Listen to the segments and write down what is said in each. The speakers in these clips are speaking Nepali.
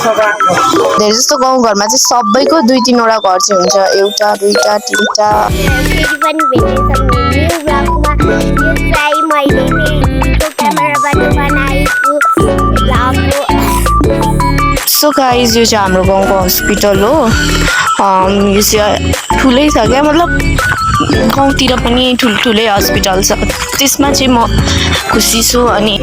धेरै जस्तो गाउँघरमा चाहिँ सबैको 2-3 वटा घर चाहिँ हुन्छ, एउटा दुईटा तिनटा। फेरि पनि भेट्नेछौँ न्यू ब्लगमा। यो चाहिँ मैले मेरो क्यामेराबाट बनाएको ब्लग हो। सो गाइज यो चाहिँ हाम्रो गाउँको हस्पिटल हो। यो चाहिँ ठुलै छ क्या, मतलब गाउँतिर पनि ठुल्ठुलै हस्पिटल छ, त्यसमा चाहिँ म खुसी छु। अनि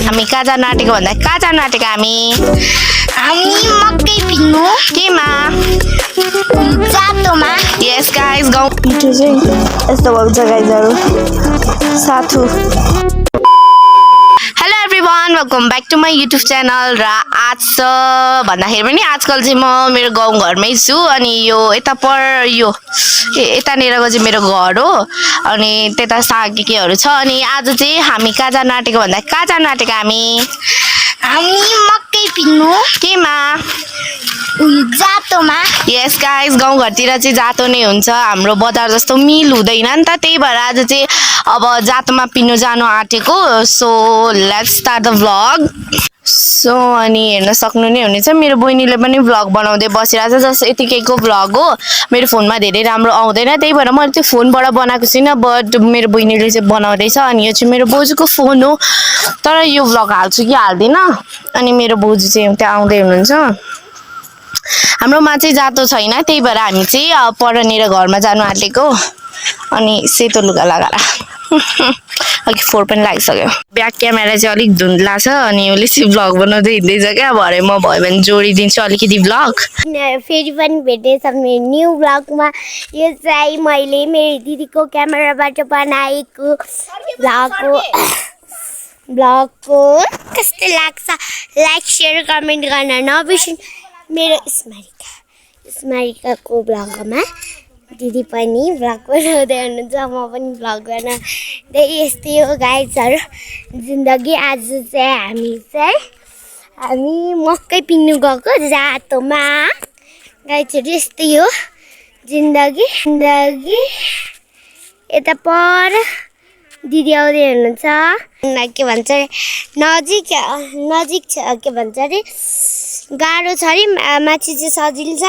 हामी कहाँ जान आँटेको भन्दा कहाँ जान आँटेको हामी मकै पिन्नु केमा? जातोमा। यस गाइज गाउँ मिठो चाहिँ यस्तो भएको छ गाइजहरू साथु। Hello everyone, welcome back to my YouTube channel. र आज भन्दाखेरि पनि आजकल चाहिँ म मेरो गाउँघरमै छु। अनि यो यतानिरको चाहिँ मेरो घर हो, अनि त्यता साग केहरू छ। अनि आज चाहिँ हामी कहाँ जान आँटेको भन्दा कहाँ जान आँटेको हामी मकै पिन्नु केमा? जातोमा। यस गाइस, गाउँघरतिर चाहिँ जातो नै हुन्छ, हाम्रो बजार जस्तो मिल हुँदैन नि त, त्यही भएर आज चाहिँ अब जातोमा पिन्नु जानु आँटेको। So let's start the vlog. So अनि हेर्न सक्नु नै हुनेछ, मेरो बहिनीले पनि भ्लग बनाउँदै बसिरहेको छ। जस्ट यतिकैको भ्लग हो, मेरो फोनमा धेरै राम्रो आउँदैन, त्यही भएर मैले त्यो फोनबाट बनाएको छुइनँ, बट मेरो बहिनीले चाहिँ बनाउँदैछ। अनि यो चाहिँ मेरो बोजूको फोन हो, तर यो भ्लग हाल्छु कि हाल्दिनँ। अनि मेरो बोजू चाहिँ त्यहाँ आउँदै हुनुहुन्छ। हाम्रोमा चाहिँ जातो छैन, त्यही भएर हामी चाहिँ परनिर घरमा जानु आँटेको। अनि सेतो लुगा लगाएर अघि फोहोर पनि लागिसक्यो। ब्याक क्यामेरा चाहिँ अलिक धुन्द्ला छ, अनि उसले चाहिँ भ्लग बनाउँदै हिँड्दैछ क्या। भरे म भयो भने जोडिदिन्छु अलिकति भ्लग। फेरि पनि भेट्नेछौँ न्यू ब्लगमा। यो चाहिँ मैले मेरो दिदीको क्यामेराबाट बनाएको ब्लग हो। कस्तो लाग्छ लाइक सेयर कमेन्ट गर्न नबिर्सिनु। मेरो स्मारिकाको ब्लगमा दिदी पनि भ्लग बनाउँदै हुनुहुन्छ, म पनि भ्लग बनाउँदै। यस्तै हो गाइजहरू जिन्दगी। आज चाहिँ हामी मकै पिन्नु गएको जातोमा। गाइजहरू यस्तै हो जिन्दगी। यता पर दिदी आउँदै हुनुहुन्छ, के भन्छ अरे नजिक छ, के भन्छ अरे गाह्रो छ अरे, माथि चाहिँ सजिलो छ,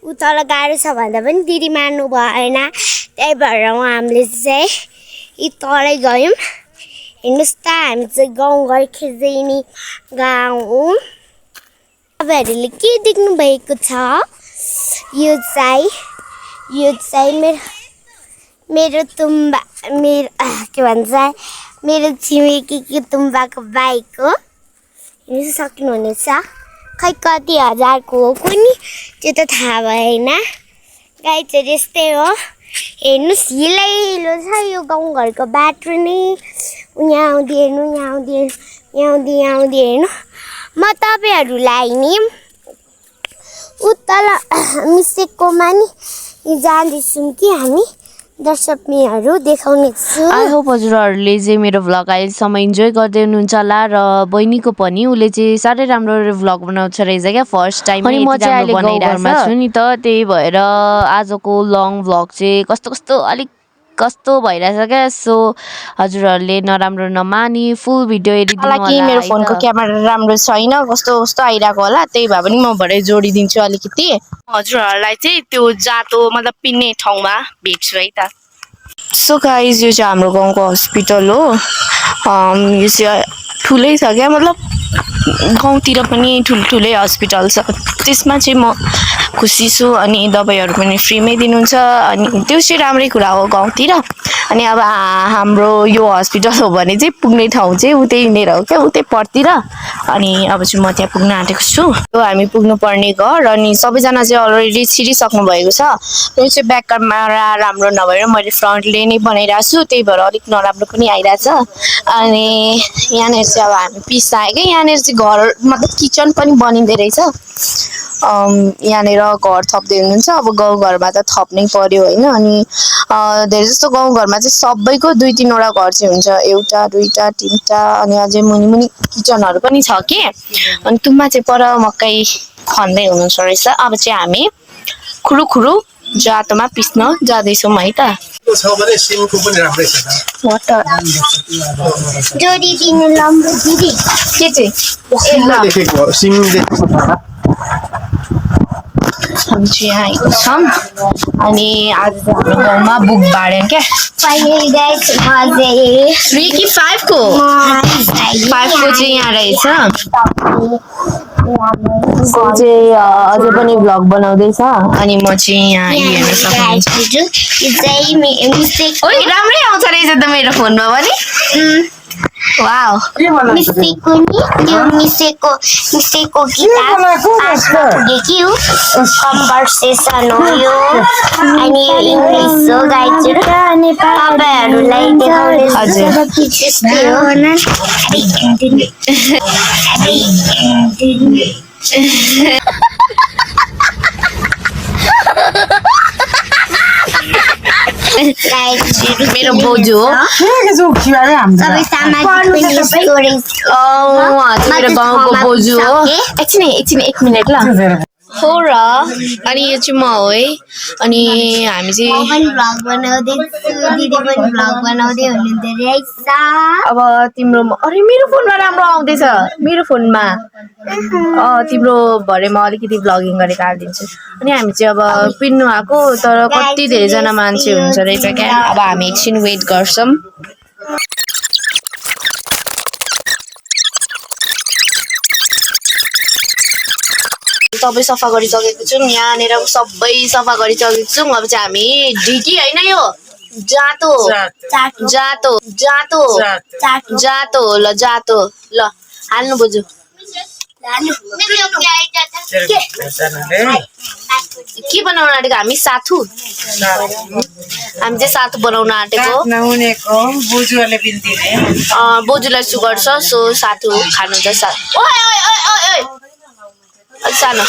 उ तल गाह्रो छ भन्दा पनि दिदी मान्नु भएन, त्यही भएर हामीले चाहिँ यी तलै गयौँ। हेर्नुहोस् त, हामी चाहिँ गाउँघर खेजेनी गाउँ। तपाईँहरूले के देख्नु भएको छ? यो चाहिँ मेरो तुम्बा, के भन्छ मेरो छिमेकीको तुम्बाको बाइक हो। हेर्नु सक्नुहुनेछ, खै कति हजारको हो कुनी त्यो त थाहा भएन। गाइजहरू यस्तै हो, हेर्नुहोस् हिलो छ यो गाउँघरको बाटो नै। यहाँ आउँदै हेर्नु। म तपाईँहरूलाई नि उतल मिसेकोमा नि जाँदैछौँ कि हामी दर्शकहरू देखाउने छु। आई होप हजुरहरूले चाहिँ मेरो भ्लग अहिलेसम्म इन्जोय गर्दै हुनुहुन्छ होला। र बहिनीको पनि उसले चाहिँ साह्रै राम्रो भ्लग बनाउँछ रहेछ क्या, फर्स्ट टाइम। अनि म चाहिँ अहिले गाउँघरमा छु नि त, त्यही भएर आजको लङ भ्लग चाहिँ कस्तो अलिक कस्तो भइरहेछ क्या। सो हजुरहरूले नराम्रो नमानी फुल भिडियो हेरिदिनु होला। हालाकि मेरो फोनको क्यामेरा राम्रो छैन, कस्तो आइरहेको होला, त्यही भए पनि म भरे जोडिदिन्छु अलिकति। हजुरहरूलाई चाहिँ त्यो जातो मतलब पिन्ने ठाउँमा भेट्छु है त। सो गाइज यो चाहिँ हाम्रो गाउँको हस्पिटल हो। यो चाहिँ ठुलै छ क्या, मतलब गाउँतिर पनि ठुल्ठुलै हस्पिटल छ, त्यसमा चाहिँ म खुसी छु। अनि दबाईहरू पनि फ्रीमै दिनुहुन्छ, अनि त्यो चाहिँ राम्रै कुरा हो गाउँतिर। अनि अब हाम्रो यो हस्पिटल हो भने चाहिँ पुग्ने ठाउँ चाहिँ उतैनिर हो क्या, उतै परतिर। अनि अब चाहिँ म त्यहाँ पुग्न आँटेको छु। यो हामी पुग्नुपर्ने घर, अनि सबैजना चाहिँ अलरेडी छिरिसक्नु भएको छ। यो चाहिँ ब्याक क्यामेरा राम्रो नभएर मैले फ्रन्टले नै बनाइरहेको छु, त्यही भएर अलिक नराम्रो पनि आइरहेछ। अनि यहाँनिर चाहिँ अब हामी पिस आएकै, यहाँनिर चाहिँ घर मतलब किचन पनि बनिँदै रहेछ। यहाँनिर घर थप्दै हुनुहुन्छ, अब गाउँघरमा त थप्नै पर्यो होइन। अनि धेरै जस्तो गाउँघरमा चाहिँ सबैको 2-3 वटा घर चाहिँ हुन्छ, एउटा दुईटा तिनटा। अनि अझै मुनि किचनहरू पनि छ कि। अनि तुम्बा चाहिँ पर मकै खन्दै हुनुहुन्छ रहेछ। अब चाहिँ हामी खुरु जातोमा पिस्न जाँदैछौँ है त छ भने सिमको पनि राम्रै छ त वाटर जोडी दिनु लम्बु दिदी के चाहिँ देखेको सिम देखेको छ हामी चाहिँ यहाँ आएको छौँ अनि आज चाहिँ हाम्रो गाउँमा बुक बाँड्यौँ क्या फाइनली गाइस मजे 3 कि 5 को 5 को चाहिँ यहाँ रहेछ चाहिँ अझै पनि भ्लग बनाउँदैछ अनि म चाहिँ यहाँ हेर्न सक्नुहुन्छ ओइ राम्रै आउँछ रहेछ त मेरो फोनमा पनि वाउ मिसेको नि त्यो मिसेको किताब पासमा पुगेको कन्भर्सेसन हो यो अनि यो इङ्ग्लिस हो गाइजहरु तपाईहरुलाई देखाउने हजुर त्यस्तै हो मेरो बोजू हो सबै सामाजिक मेरो गाउँको बोजू हो एकछिन 1 मिनट ल हो र अनि यो चाहिँ म हो है अनि हामी चाहिँ भ्लग बनाउँदैछु दिदी पनि भ्लग बनाउँदै हुनुहुँदो रहेछ अब तिम्रो अरे मेरो फोनमा राम्रो आउँदैछ मेरो फोनमा तिम्रो भरेमा अलिकति भ्लगिङ गरेर हालिदिन्छु अनि हामी चाहिँ अब पिन्नु आएको तर कति धेरैजना मान्छे हुन्छ रहेछ क्या अब हामी एकछिन वेट गर्छौँ सबै सफा गरिसकेको छौँ यहाँनिर सबै सफा गरिसकेको छौँ अब चाहिँ हामी ढिकी होइन यो जातो ल जातो ल हाल्नु बोजू के बनाउन आँटेको हामी साथु हामी चाहिँ साथु बनाउन आँटेको बोजूलाई सुगर छ सो साथु खानुहुन्छ सानो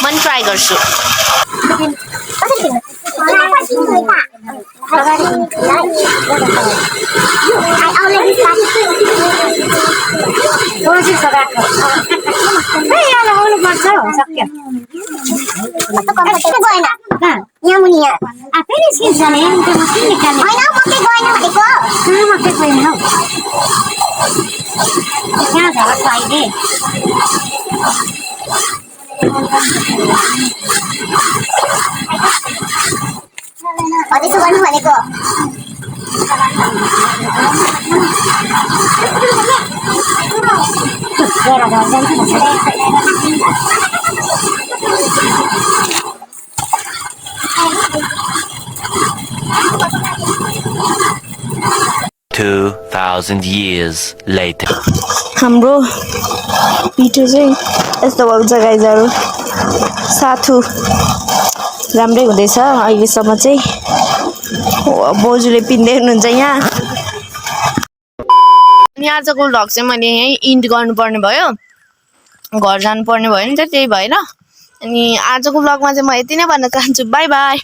मन ट्राई गर्छु $2,000 later. हाम्रो पिठो चाहिँ यस्तो भएको छ गाइजहरु साथु राम्रै हुँदैछ अहिलेसम्म चाहिँ बोजूले पिन्दै हुनुहुन्छ यहाँ अनि आजको भ्लग चाहिँ मैले यहीँ इन्ड गर्नुपर्ने भयो घर जानुपर्ने भयो नि त त्यही भएर अनि आजको भ्लगमा चाहिँ म यति नै भन्न चाहन्छु बाई बाई